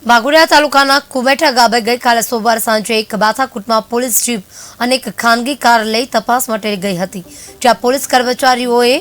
વાઘોડિયા તાલુકાના કુમેઠા ગામે ગઈકાલે સોમવાર સાંજે એક માથાકૂટમાં પોલીસ જીપ અને એક ખાનગી કાર લઈ તપાસ માટે ગઈ હતી, જ્યાં પોલીસ કર્મચારીઓએ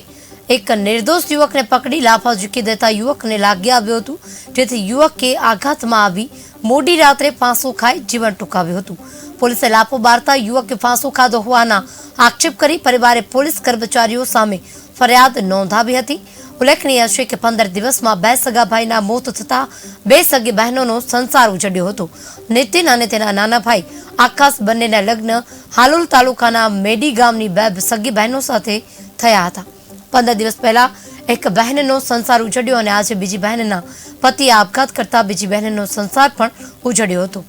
એક નિર્દોષ યુવકને પકડી લાફા ઝૂકી દેતા યુવકને લાગી આવ્યું હતું, જેથી યુવકે આઘાતમાં આવી મોડી રાત્રે ફાંસો ખાઈ જીવન ટૂંકાવ્યું હતું। પોલીસે લાફો મારતા યુવકે ફાંસો ખાધો હોવાના આક્ષેપ કરી પરિવારે પોલીસ કર્મચારીઓ સામે ફરિયાદ નોંધાવી હતી। ઉલ્લેખનીય છે કે 15 દિવસમાં બે સગા ભાઈના મોત થતા બે સગી બહેનોનો સંસાર ઉજળ્યો હતો। નીતિન અને તેના નાના ભાઈ આકાશ બંનેના લગ્ન હાલોલ તાલુકાના મેડી ગામની બે સગી બહેનો સાથે થયા હતા। 15 દિવસ પહેલા એક બહેનનો સંસાર ઉજળ્યો અને આજે બીજી બહેનના પતિએ આપઘાત કરતા બીજી બહેનનો સંસાર પણ ઉજળ્યો હતો।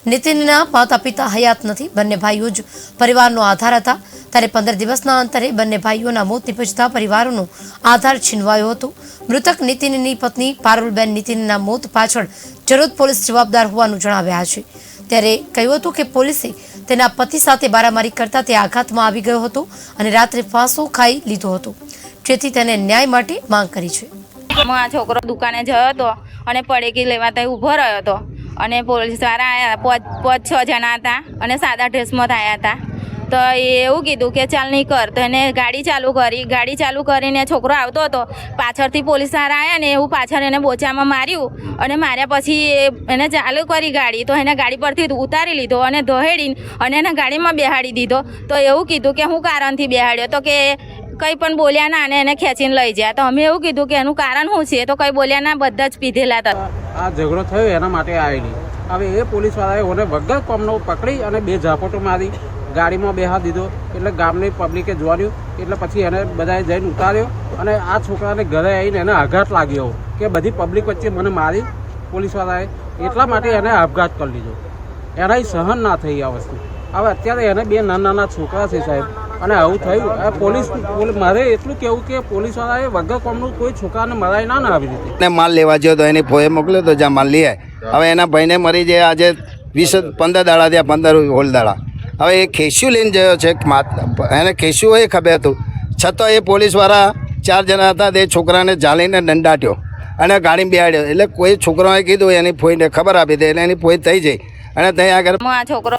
નીતિનના માતા પિતા હયાત નથી, બંને ભાઈઓ જ પરિવારનો આધાર હતા, ત્યારે 15 દિવસના અંતરે બંને ભાઈઓના મોત નિપજતા પરિવારોનો આધાર છીનવાયો હતો। મૃતક નીતિનની પત્ની પારુલબેન નીતિનના મોત પાછળ જરોદ પોલીસ જવાબદાર હોવાનું જણાવ્યા છે। ત્યારે કહ્યું હતું કે પોલીસે તેના પતિ સાથે બારામારી કરતા તે આઘાતમાં આવી ગયો હતો અને રાત્રે ફાંસો ખાઈ લીધો હતો, જેથી તેને ન્યાય માટે માંગ કરી છે। આ છોકરો દુકાને ગયો હતો અને પડેકી લેવા ત્યાં ઊભો રહ્યો હતો અને પોલીસવાળા આવ્યા, 5-6 જણા હતા અને સાદા ડ્રેસમાં આવ્યા હતા। તો એ એવું કીધું કે ચાલ નહીં કર, તો એને ગાડી ચાલુ કરીને છોકરો આવતો હતો, પાછળથી પોલીસવાળા આવ્યા ને એવું પાછળ એને બોચામાં માર્યું અને માર્યા પછી એને ચાલુ કરી ગાડી, તો એને ગાડી પરથી ઉતારી લીધો અને ધોહેડીને અને એને ગાડીમાં બેહાડી દીધો। તો એવું કીધું કે હું કારણથી બેહાડ્યો, તો કે કંઈ પણ બોલ્યા ના અને એને ખેંચીને લઈ જાય। તો અમે એવું કીધું કે એનું કારણ શું છે, તો કંઈ બોલ્યા ના, બધા જ પીધેલા હતા। આ ઝઘડો થયો એના માટે આવેલી, હવે એ પોલીસવાળાએ ઓને વગર કોમનો પકડી અને બે ઝાપટો મારી ગાડીમાં બેહા દીધો, એટલે ગામની પબ્લિકે જોવાનું, એટલે પછી એને બધાએ જઈને ઉતાર્યો અને આ છોકરાને ઘરે આવીને એને આઘાત લાગ્યો કે બધી પબ્લિક વચ્ચે મને મારી પોલીસવાળાએ, એટલા માટે એને આપઘાત કરી લીધો। એનાથી સહન ના થઈ આ વસ્તુ। હવે અત્યારે એને બે નાના છોકરા છે સાહેબ, અને આવું થયું। પોલીસ મારે એટલું કહેવું કે પોલીસવાળાએ વગર કોમનું કોઈ છોકરાને મરાય ના આવી રીતે। માલ લેવા ગયો તો એની ફોએ મોકલ્યો તો જ્યાં માલ લઈ આવે, હવે એના ભાઈને મરી જાય આજે 15 દાડા થયા, 15 હોલ દાડા। હવે એ ખેસ્યું લઈને ગયો છે, એને ખેસ્યું એ ખબર હતું, છતાં એ પોલીસવાળા 4 જણા હતા, તે છોકરાને ઝાલીને દંડાટ્યો અને ગાડી બેહાડ્યો। એટલે કોઈ છોકરાએ કીધું, એની ફોઈને ખબર આપી દે, એટલે એની ફોઈ થઈ જઈ અને ત્યાં આગળ આ છોકરો